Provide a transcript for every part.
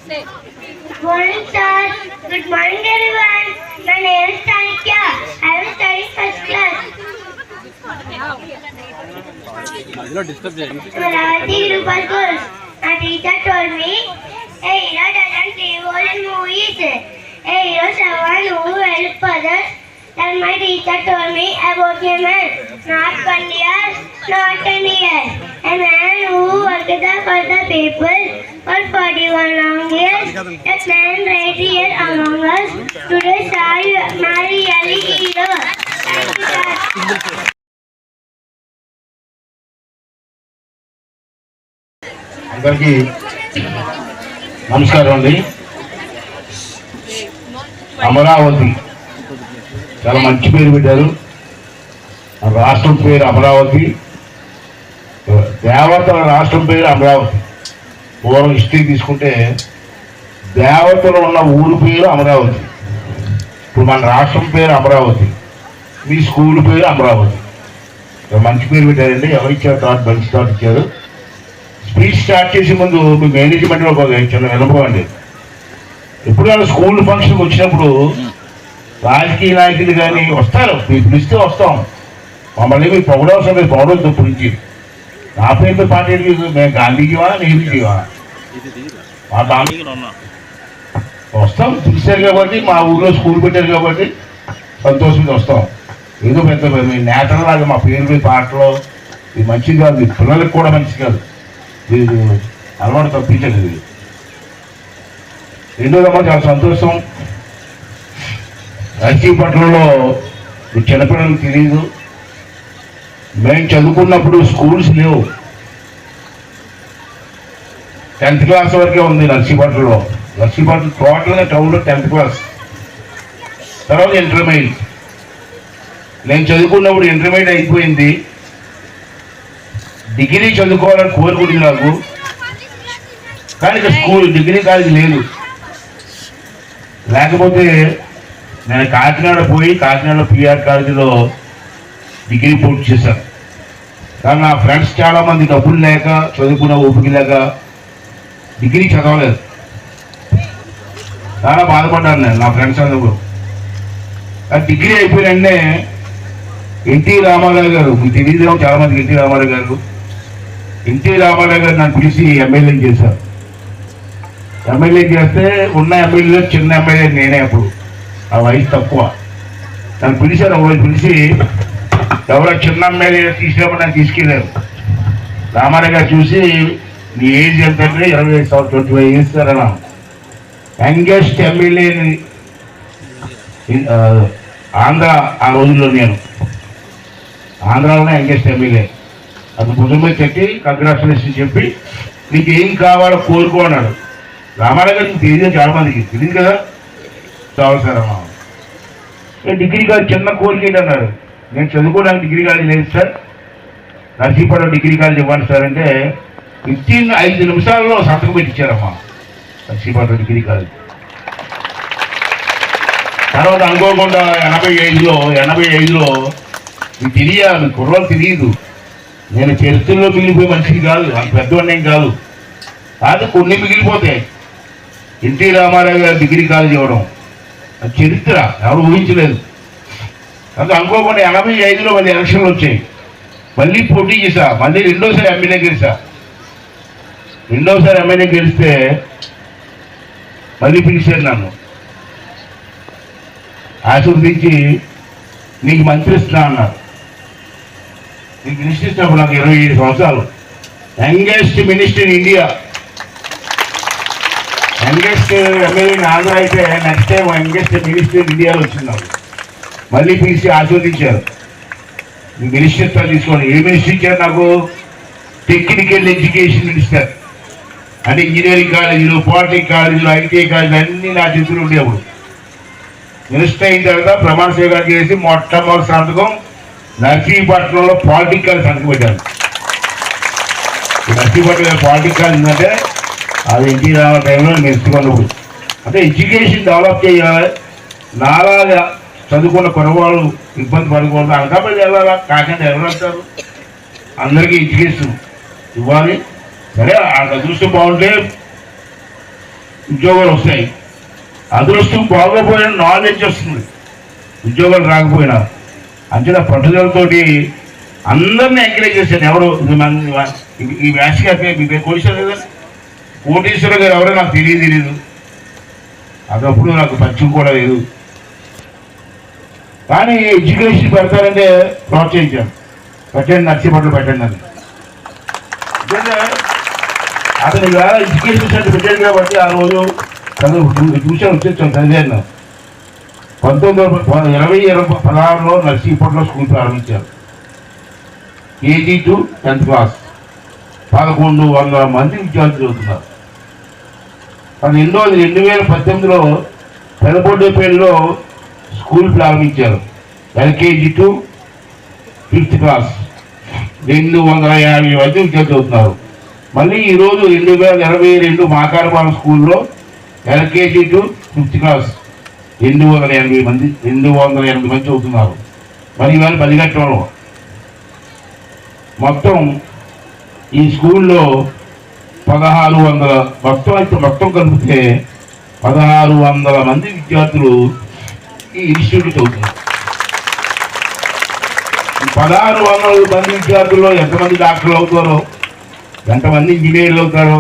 Morning, sir. Good morning, everyone. My name is Tanikya. I will study first class. Maravati Group of Schools. My teacher told me a hero doesn't see all in movies. A hero is someone who helps others. Then my teacher told me about a man, not 20 years, not 10 years. A man who worked for the people for 41 long years. That man right here among us. Today, my really hero. Thank you, sir. అందరికీ నమస్కారం అండి. అమరావతి చాలా మంచి పేరు పెట్టారు. రాష్ట్రం పేరు అమరావతి, దేవతల రాష్ట్రం పేరు అమరావతి. పూర్వం హిస్టరీ తీసుకుంటే దేవతలు ఉన్న ఊరు పేరు అమరావతి. ఇప్పుడు మన రాష్ట్రం పేరు అమరావతి, మీ స్కూల్ పేరు అమరావతి. మంచి పేరు పెట్టారండి. ఎవరిచ్చారు? థాట్ మంచి థాట్ ఇచ్చారు. స్పీచ్ స్టార్ట్ చేసే ముందు మీ మేనేజ్మెంట్లో ఒక చిన్న వినపండి. ఎప్పుడైనా స్కూల్ ఫంక్షన్కి వచ్చినప్పుడు రాజకీయ నాయకులు కానీ వస్తారు, మీరు పిలిస్తే వస్తాం. మమ్మల్ని మీరు పొగడవసరం మీరు పొగడవద్దు. గురించి నా పేరుతో పార్టీ మేము గాంధీజీవా నెహ్రూజీవా? మా గాంధీ వస్తాం. పిలిచారు కాబట్టి, మా ఊళ్ళో స్కూల్ పెట్టారు కాబట్టి సంతోషంగా వస్తాం. ఏదో పెద్ద మీ నేతలాగా మా పేరు మీద పాటలో ఇది మంచిది కాదు, మీ పిల్లలకు కూడా మంచిది కాదు. మీరు అలవాటు తప్పించండి. ఇది రెండోదమ్మా చాలా సంతోషం. నర్సీపట్నంలో చిన్నపిల్లలకు తెలియదు. మేము చదువుకున్నప్పుడు స్కూల్స్ లేవు. 10th క్లాస్ వరకే ఉంది నర్సీపట్నంలో. నర్సీపట్నం టోటల్గా టౌన్లో 10th క్లాస్, తర్వాత ఇంటర్మీడియట్. నేను చదువుకున్నప్పుడు ఇంటర్మీడియట్ అయిపోయింది. డిగ్రీ చదువుకోవాలని కోరుకుంది నాకు, కానీ ఇక్కడ స్కూల్ డిగ్రీ కాలేజ్ లేదు. లేకపోతే నేను కాకినాడ పోయి కాకినాడలో పిఆర్ కాలేజీలో డిగ్రీ పూర్తి చేశాను. కానీ నా ఫ్రెండ్స్ చాలామంది డబ్బులు లేక, చదువుకున్న ఓపిక లేక డిగ్రీ చదవలేదు. చాలా బాధపడ్డాను నేను, నా ఫ్రెండ్స్ అందరూ. డిగ్రీ అయిపోయిన వెంటనే ఎన్టీ రామారావు గారు, మీకు తెలియదేమో చాలామందికి, ఎన్టీ రామారావు గారు నన్ను పిలిచి ఎమ్మెల్యేని చేశారు. ఎమ్మెల్యే చేస్తే ఉన్న ఎమ్మెల్యేలో చిన్న ఎమ్మెల్యే నేనే. అప్పుడు ఆ వయసు తక్కువ. నన్ను పిలిచారు. ఒకరోజు పిలిచి ఎవరో చిన్న ఎమ్మెల్యే తీసినప్పుడు నన్ను తీసుకెళ్ళారు. రామారావు గారు చూసి, నీ ఏజ్ ఎంత అంటే 25 సంవత్సరాలు, 25 years అన్నా. యంగెస్ట్ ఎమ్మెల్యేని ఆంధ్ర ఆ రోజుల్లో, నేను ఆంధ్రాలోనే యంగెస్ట్ ఎమ్మెల్యే. అది భుజం మీద చెట్టి కంగ్రాచులేషన్ చెప్పి, నీకు ఏం కావాలో కోరుకో అన్నాడు. రామారావు గారికి తెలియదు, చాలా మందికి తెలియదు కదా. చాలు సార్ అమ్మా, డిగ్రీ కాలేజ్ చిన్న కోరిక ఏంటన్నారు. నేను చదువుకోవడానికి డిగ్రీ కాలేజ్ లేదు సార్, నర్సీపట్నం డిగ్రీ కాలేజ్ ఇవ్వండి సార్ అంటే 5 నిమిషాల్లో సంతకం పెట్టించారమ్మా నర్సీపట్నం డిగ్రీ కాలేజ్. తర్వాత అనుకోకుండా 85లో మీకు తెలియాలి, మీ కుర్రలు తెలియదు. నేను చరిత్రలో మిగిలిపోయే మనిషిని కాదు, అంత పెద్దవాడిని కాదు. అది కొన్ని మిగిలిపోతాయి. ఎన్టీ రామారావు గారు డిగ్రీ కాలేజ్ ఇవ్వడం అది చరిత్ర, ఎవరు ఊహించలేదు. అది అనుకోకుండా 85లో మళ్ళీ ఎలక్షన్లు వచ్చాయి. మళ్ళీ పోటీ చేశా, మళ్ళీ రెండోసారి ఎమ్మెల్యే గెలిస్తే మళ్ళీ పిలిచారు నన్ను. ఆశీర్వదించి నీకు మంత్రి ఇస్తున్నా అన్నారు. నీకు మినిస్టర్ ఇచ్చినప్పుడు నాకు 27 సంవత్సరాలు. Youngest minister in India, youngest MLA Andhra అయితే నెక్స్ట్ టైం యంగెస్ట్ మినిస్టర్ ఇండియాలో వచ్చింది నాకు. మళ్ళీ పిలిచి ఆశీర్వదించారు. మీ మినిస్టర్తో తీసుకోండి. ఏ మినిస్టర్ ఇచ్చారు నాకు? Technical education minister. అంటే ఇంజనీరింగ్ కాలేజీలు, పాలిటెక్నిక్ కాలేజీలు, ఐటీఐ కాలేజీలు అన్నీ నా చేతులు ఉండేప్పుడు. మినిస్టర్ అయిన తర్వాత ప్రమాణ స్వీకారం చేసి మొట్టమొదటి సంతకం నర్సీపట్నంలో పాలిటెక్నిక్ కాలేజ్ సంతకం పెట్టాను. నర్సీపట్నం పాలిటెక్నిక్ కాలేజ్ ఉందంటే అది ఎన్టీ రామారావు టైంలో నేను నేర్చుకున్నప్పుడు. అంటే ఎడ్యుకేషన్ డెవలప్ చేయాలి. నాలాగా చదువుకున్న కురవాళ్ళు ఇబ్బంది పడకూడదు. అనకాపల్లి వెళ్ళాలా, కాకినాడ ఎవరు అంటారు? అందరికీ ఎడ్యుకేషన్ ఇవ్వాలి. సరే ఆ అదృష్టం బాగుంటే ఉద్యోగాలు వస్తాయి. అదృష్టం బాగోపోయిన నాలెడ్జ్ వస్తుంది, ఉద్యోగాలు రాకపోయినా. అంచేత పట్టుదలతోటి అందరినీ ఎంకరేజ్ చేశాను. ఎవరు ఈ వ్యాస్ గారి మీ పేరు కోటేశ్వర కదా, కోటేశ్వర గారు ఎవరో నాకు తెలియదు. అదప్పుడు నాకు పరిచయం కూడా లేదు. కానీ ఎడ్యుకేషన్ పెడతారంటే ప్రోత్సహించాను. పెట్టండి, నర్సీపట్లు పెట్టండి అని. అతను ఇలా ఎడ్యుకేషన్ సెంటర్ పెట్టాడు కాబట్టి ఆ రోజు ట్యూషన్ వచ్చేసాను, చదివాను. 1916లో నర్సీపట్లో స్కూల్ ప్రారంభించారు. కేజీ టు 10th క్లాస్ 1100 మంది విద్యార్థులు చదువుతున్నారు. 2018లో పెదబొడ్డేపల్లిలో స్కూల్ ప్రారంభించారు. ఎల్కేజీ టు 5th క్లాస్ 250 మంది విద్యార్థులు చదువుతున్నారు. మళ్ళీ ఈరోజు 2022 మాకారపాలెం స్కూల్లో ఎల్కేజీ టు 5th క్లాస్ 280 మంది చదువుతున్నారు. మరి ఇవాళ బలిగట్టంలో మొత్తం ఈ స్కూల్లో 1600 మొత్తం కలిపితే 1600 మంది విద్యార్థులు ఈ ఇన్స్టిట్యూట్ చదువుతున్నారు. 1600 మంది విద్యార్థుల్లో ఎంతమంది డాక్టర్లు అవుతారో, ఎంతమంది ఇంజనీర్లు అవుతారో,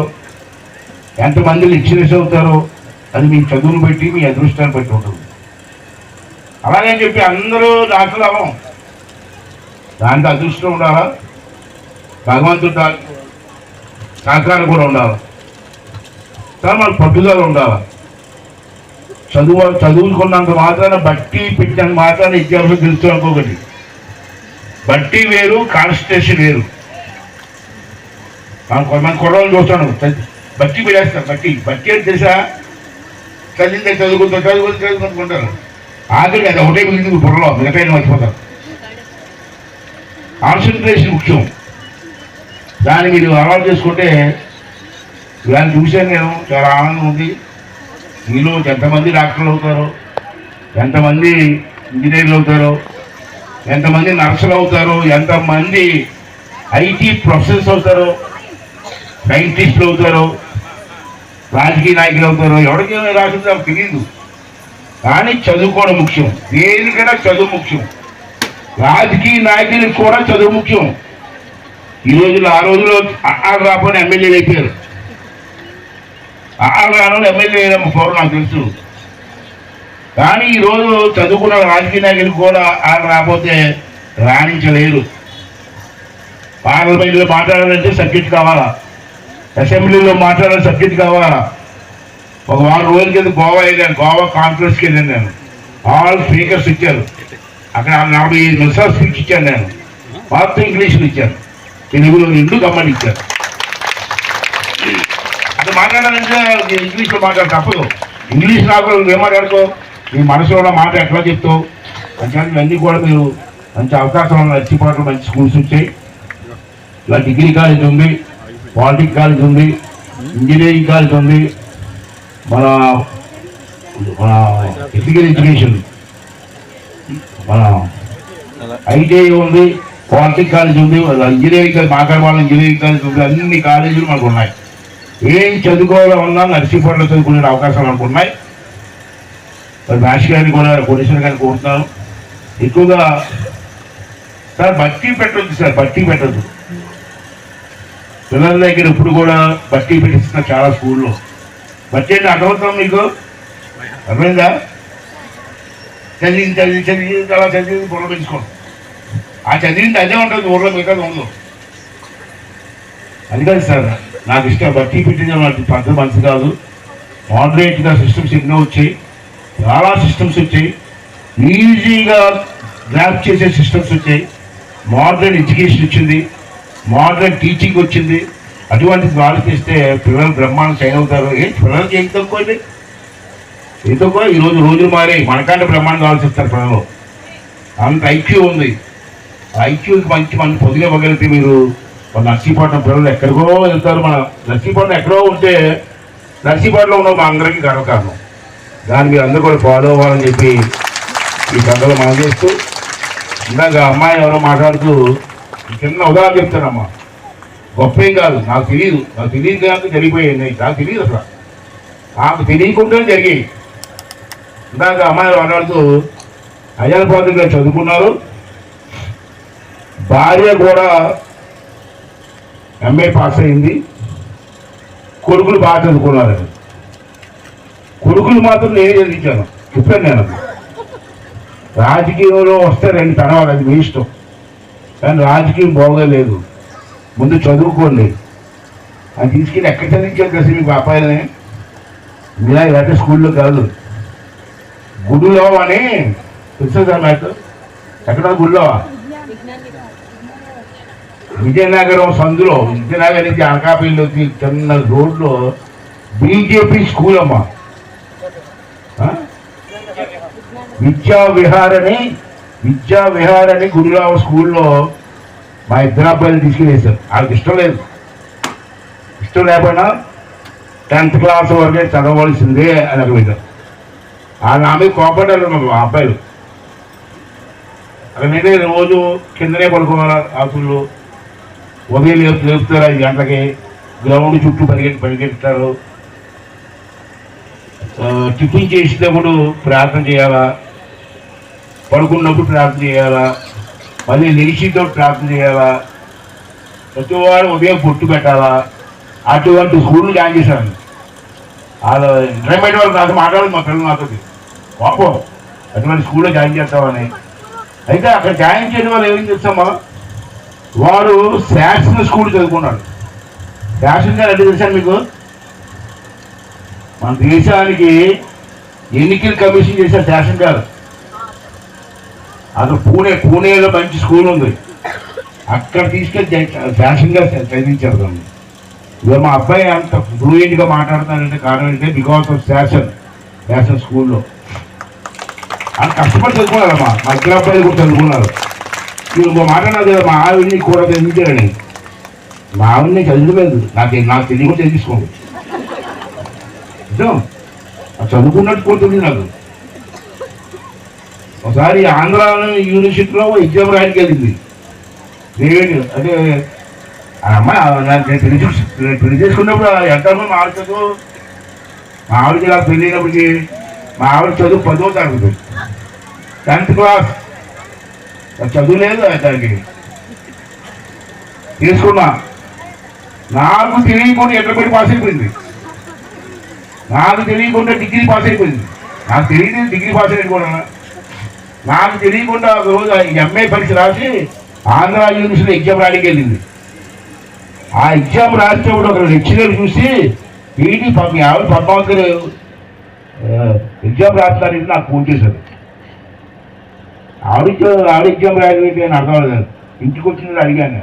ఎంతమంది లెక్చరర్స్ అవుతారో అది మీ చదువును బట్టి, మీ అదృష్టాన్ని బట్టి ఉంటుంది. అలాగని చెప్పి అందరూ డాక్టర్లు అవ్వం. దాంట్లో అదృష్టం ఉండాలా, భగవంతుడు సహకారం కూడా ఉండాలి. కానీ మనకు పట్టుదల ఉండాలి. చదువుకున్నంత మాత్రాన బట్టి పెట్టినంత మాత్రాన విద్యార్థులు తెలుసు అనుకోకండి. బట్టి వేరు, కాన్సన్ట్రేషన్ వేరు. కొంతమంది కుర్రలు చూస్తాను బట్టి పెట్టేస్తారు. బట్టి అని తెలుసా, చదివితే చదువుకుంటారు. ఆఖరికి అది ఒకటే మిగిలింది బుర్రలో, మిగతా మర్చిపోతారు. కాన్సన్ట్రేషన్ ముఖ్యం. దాన్ని మీరు అలవాటు చేసుకుంటే, ఇలాంటి చూశాను నేను, చాలా ఆనందం ఉంది. మీలో ఎంతమంది డాక్టర్లు అవుతారో, ఎంతమంది ఇంజనీర్లు అవుతారో, ఎంతమంది నర్సులు అవుతారో, ఎంతమంది ఐటీ ప్రొఫెసర్స్ అవుతారో, సైంటిస్టులు అవుతారో, రాజకీయ నాయకులు అవుతారో, ఎవరికి రాసిందో నాకు తెలియదు. కానీ చదువుకోవడం ముఖ్యం. దేనికైనా చదువు ముఖ్యం. రాజకీయ నాయకులకు కూడా చదువు ముఖ్యం. ఈ రోజుల్లో ఆ రోజులో రాపోని ఎమ్మెల్యేలు అయిపోయారు. రాను ఎమ్మెల్యే పూర్వం నాకు తెలుసు. కానీ ఈరోజు చదువుకున్న రాజకీయ నాయకులు కూడా రాకపోతే రాణించలేరు. పార్లమెంట్లో మాట్లాడాలంటే సబ్జెక్ట్ కావాలా, అసెంబ్లీలో మాట్లాడాలి సబ్జెక్ట్ కావాలా. ఒక 6 రోజుల కింద గోవా వెళ్ళాను, గోవా కాన్ఫరెన్స్కి వెళ్ళాను నేను. ఆల్ స్పీకర్స్ ఇచ్చారు. అక్కడ 45 నిమిషాలు స్పీచ్ ఇచ్చాను నేను. మొత్తం ఇంగ్లీష్లో ఇచ్చాను, తెలుగులో 2 గమ్మని ఇచ్చారు. అది మాట్లాడాలంటే ఇంగ్లీష్లో మాట్లాడ తప్పదు. ఇంగ్లీష్ రాకుండా ఏం మాట్లాడుకో, మీ మనసులో ఉన్న మాట ఎట్లా చెప్తావు అంటే ఇవన్నీ కూడా మీరు మంచి అవకాశం ఉన్న నర్సీపట్నంలో మంచి స్కూల్స్ వచ్చాయి. ఇలా డిగ్రీ కాలేజ్ ఉంది, పాలిటెక్నిక్ కాలేజ్ ఉంది, ఇంజనీరింగ్ కాలేజ్ ఉంది, మన ఫిజికల్ ఎడ్యుకేషన్, మన ఐటీఐ ఉంది, పాలిటెక్నిక్ కాలేజ్ ఉంది, ఇంజనీరింగ్ కాలేజ్, మాకారపాలెం ఇంజనీరింగ్ కాలేజ్ ఉంది. అన్ని కాలేజీలు మనకు ఉన్నాయి. ఏం చదువుకోవాలన్నా నర్సీపట్నంలో చదువుకునే అవకాశాలు మనకు ఉన్నాయి. మరి భాష గారిని కూడా, కోటేశ్వర గారిని కోరుతున్నాను ఎక్కువగా. సార్ బట్టి పెట్టద్దు, సార్ బట్టి పెట్టద్దు. పిల్లల దగ్గర ఇప్పుడు కూడా బట్టి పెట్టిస్తున్నారు చాలా స్కూల్లో. బట్టి అంటే అర్థమవుతాం మీకు, అర్థమైందా? చదివి అలా చదివి బుర్ర పెంచుకోండి. ఆ చదివింది అదే ఉంటుంది, ఊళ్ళో మిగతా ఉండదు. అది కాదు సార్ నాకు ఇష్టం. బట్టి పెట్టిన పెద్ద మనసు కాదు. మోడరేట్గా సిస్టమ్స్ ఎన్నో వచ్చాయి, చాలా సిస్టమ్స్ వచ్చాయి, ఈజీగా గ్రాప్ చేసే సిస్టమ్స్ వచ్చాయి. మోడర్న్ ఎడ్యుకేషన్ వచ్చింది, మోడర్న్ టీచింగ్ వచ్చింది. అటువంటి వాళ్ళకి ఇస్తే పిల్లలు బ్రహ్మాండం సైన్ అవుతారు. పిల్లలకి ఏం తక్కువ అండి, ఏం తక్కువ. ఈరోజు రోజులు మారే, మనకంటే బ్రహ్మాండం కావాల్సి ఇస్తారు పిల్లలు. అంత ఐక్యూ ఉంది. ఐక్యూకి మంచి పొదిగా ఇవ్వగలిగితే మీరు నర్సీపట్నం పిల్లలు ఎక్కడికో వెళ్తారు. మన నర్సీపట్నం ఎక్కడో ఉంటే నర్సీపట్నంలో ఉన్న మా అందరికీ గర్వకారణం. దాన్ని మీరు అందరూ కూడా ఫాలో అవ్వాలని చెప్పి ఈ సందర్భంలో మనం చేస్తూ, ఇందాక అమ్మాయి ఎవరో మాట్లాడుతూ చిన్న ఉదాహరణ చెప్తానమ్మా. గొప్ప ఏం కాదు, నాకు తెలియదు కాక జరిగిపోయాయి, నాకు తెలియదు అసలు. ఆమెకు తెలియకుండానే జరిగాయి. ఇందాక అమ్మాయిలు మాట్లాడుతూ అయ్యలపాత్రగా చదువుకున్నారు, భార్య కూడా ఎంఏ పాస్ అయింది, కొడుకులు బాగా చదువుకున్నారని. కొడుకులు మాత్రం నేనే చదివించాను, చెప్పాను నేను. రాజకీయంలో వస్తే 2 తనవాలి, అది మీ ఇష్టం, కానీ రాజకీయం బాగోలేదు, ముందు చదువుకోండి అని తీసుకెళ్ళి ఎక్కడ చదివించాను కదా మీకు అబ్బాయిలని. మీలా ఇలాంటి స్కూల్లో కాదు, గుడిలో అని తెలుసు సార్ నాకు. ఎక్కడ గుడిలో? విజయనగరం సందులో, విజయనగరం నుంచి అనకాపల్లి వచ్చి చిన్న రోడ్లో బీజేపీ స్కూల్ అమ్మా. విద్యావిహారని గుడిలో స్కూల్లో మా 2 అబ్బాయిలు తీసుకెళ్ళేశారు. వాళ్ళకి ఇష్టం లేదు, ఇష్టం లేకపోయినా 10th క్లాస్ వరకే చదవవలసిందే అని అక్కడ పెట్టారు. వాళ్ళ ఆమె కోపడ్డారు మా అబ్బాయిలు. అక్కడ నేనే రోజు కిందనే పడుకోవాలి, ఆకుల్లో ఉదయం లేపుతారు 5 గంటలకి, గ్రౌండ్ చుట్టూ పరిగెత్తారు. టిఫిన్ చేసేటప్పుడు ప్రార్థన చేయాలా, పడుకున్నప్పుడు ప్రార్థన చేయాలా, మళ్ళీ లేచితో ప్రార్థన చేయాలా, ప్రతివాడు ఉదయం పొట్టు పెట్టాలా. అటువంటి స్కూళ్ళు జాయిన్ చేశాను. వాళ్ళు ఇంటర్మీడియట్ వాళ్ళు నాతో మాట్లాడదు, మా పిల్లలు నాతో పాపం అటువంటి స్కూల్లో జాయిన్ చేస్తామని. అయితే అక్కడ జాయిన్ చేయడం వల్ల ఏం చేస్తామా, వాడు శాసన స్కూల్ చదువుకున్నాడు. శాసన్ గారు అంటే తెలుసాను మీకు, మన దేశానికి ఎన్నికల కమిషన్ చేశారు శాసన్ గారు. అక్కడ పూణేలో మంచి స్కూల్ ఉంది, అక్కడ తీసుకెళ్ళి శాసన్ గారు చదివించారు దాన్ని. ఇవాళ మా అబ్బాయి అంత ఫ్లూయెంట్గా మాట్లాడుతున్నారంటే కారణం ఏంటంటే బికాస్ ఆఫ్ శాసన్ స్కూల్లో. అంత కష్టపడి చదువుకున్నారమ్మా, మా 2 అబ్బాయిలు కూడా చదువుకున్నారు. మీరు మాట్లాడినారు కదా మా ఆవిడ్ని కూడా చదివించారని. మా ఆవిడ్ని చదివలేదు, నాకు తెలియకుండా చదివించుకోండి. నిజం, చదువుకున్నట్టు కోరుతుంది నాకు. ఒకసారి ఆంధ్ర యూనివర్సిటీలో ఎగ్జామ్ రాయడానికి వెళ్ళింది. అంటే ఆ అమ్మాయి నేను పెళ్లి చేసుకున్నప్పుడు ఎంతమంది మా ఆవిడ చదువు, మా ఆవిడకి ఇలా పెళ్ళి అయినప్పటికీ మా ఆవిడ చదువు 10వ తరగతి, 10th క్లాస్ చదువు లేదు దానికి. తీసుకున్నా, నాకు తెలియకుండా ఎట్లా పాస్ అయిపోయింది, నాకు తెలియకుండా డిగ్రీ పాస్ అయిపోయింది. నాకు తెలియదు డిగ్రీ పాస్ అయిపోయినా, నాకు తెలియకుండా ఒక రోజు ఎంఏ పరీక్ష రాసి ఆంధ్ర యూనివర్సిటీ ఎగ్జామ్ రాయడానికి వెళ్ళింది. ఆ ఎగ్జామ్ రాసేటప్పుడు ఒక లెక్చరర్ చూసి ఏంటి మీ ఆవిడ పద్మావతి గారు ఎగ్జామ్ రాస్తారంటే నాకు ఫోన్ చేశారు. ఆవిడ ఎగ్జామ్ రాయడం అని అర్థం లేదు. ఇంటికి వచ్చిందని అడిగాను,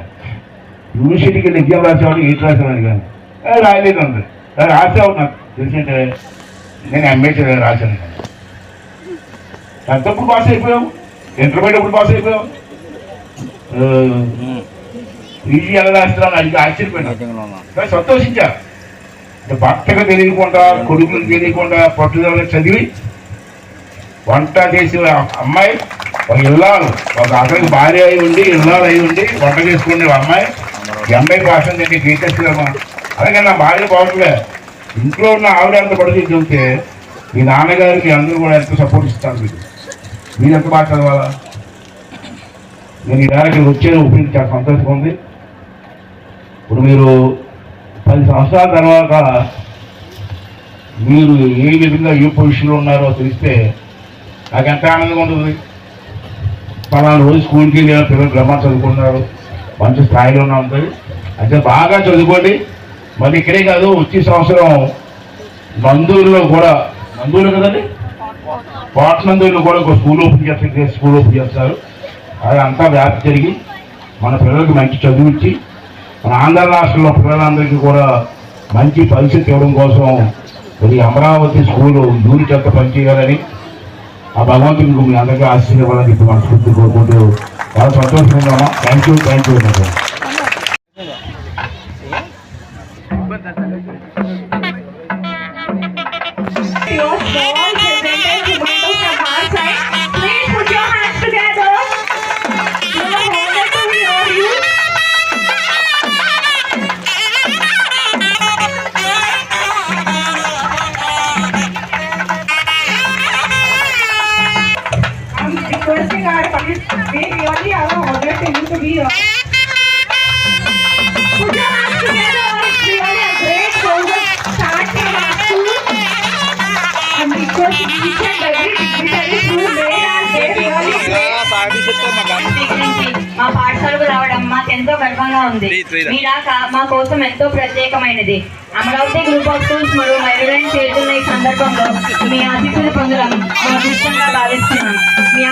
యూనివర్సిటీకి వెళ్ళి ఎగ్జామ్ రాసేవాడు ఏంటి రాసాను అడిగాను. రాయలేదు అంది. రాసావు నాకు తెలిసింటే నేను ఎంఏ రాశాను. ఎంతప్పుడు పాస్ అయిపోయావు, ఇంటర్మీడియట్ ఎప్పుడు పాస్ అయిపోయావు, పీజీ ఎలా రాస్తున్నాను అడిగి ఆశ్చర్యపోయినా, సంతోషించా. భర్తగా తెలియకుండా, కొడుకులకు తెలియకుండా పట్టుదల చదివి వంట చేసి అమ్మాయి ఒక ఇల్లాలు, ఒక అక్కడికి భార్య అయి ఉండి ఇల్లాలు అయి ఉండి వంట చేసుకునే అమ్మాయి ఎంఐ భాష తింటే గీతేస్తామా. అలాగే నా భార్య బాగుంటుందే, ఇంట్లో ఉన్న ఆవిడ ఎంత పడుతుంది చెబితే మీ నాన్నగారికి అందరూ కూడా ఎంత సపోర్ట్ ఇస్తారు. మీరు ఎంత బాగా చదవాలా. నేను ఈ ఇక్కడికి వచ్చేది ఉపయోగించి చాలా సంతోషంగా ఉంది. ఇప్పుడు మీరు 10 సంవత్సరాల తర్వాత మీరు ఏ విధంగా ఏ పొజిషన్లో ఉన్నారో తెలిస్తే నాకు ఎంత ఆనందంగా ఉంటుంది. పలానా రోజు స్కూల్కి వెళ్ళిన పిల్లలు బ్రహ్మ చదువుకుంటున్నారు, మంచి స్థాయిలో ఉంటుంది. అయితే బాగా చదువుకోండి. మళ్ళీ ఇక్కడే కాదు, వచ్చే సంవత్సరం నందూరులో కూడా, నందూరు కదండి, పాట్నందూరులో కూడా ఒక స్కూల్ ఓపెన్ చేస్తారు. అది అంతా వ్యాప్తి జరిగి మన పిల్లలకు మంచి చదువు ఇచ్చి మన ఆంధ్ర రాష్ట్రంలో పిల్లలందరికీ కూడా మంచి పరిస్థితి ఇవ్వడం కోసం మరి అమరావతి స్కూలు యూనిట్ ఎంత పనిచేయాలని ఆ భగవంతునికి మీ అందరికీ ఆశీర్వాదాలని ఇప్పుడు మనస్ఫూర్తి కోరుకుంటూ చాలా సంతోషంగా ఉన్నాం. థ్యాంక్ యూ మా పాఠశాలకు రావడం మాకెంతో గర్వంగా ఉంది. మీ రాక మా కోసం ఎంతో ప్రత్యేకమైనది. అమరావతి గ్రూప్ ఆఫ్ స్కూల్స్ మరియు మైరులైన చేతున్న ఈ సందర్భంలో మీ ఆశీస్సులు పొందడం మా అదృష్టంగా భావిస్తున్నాం. మీ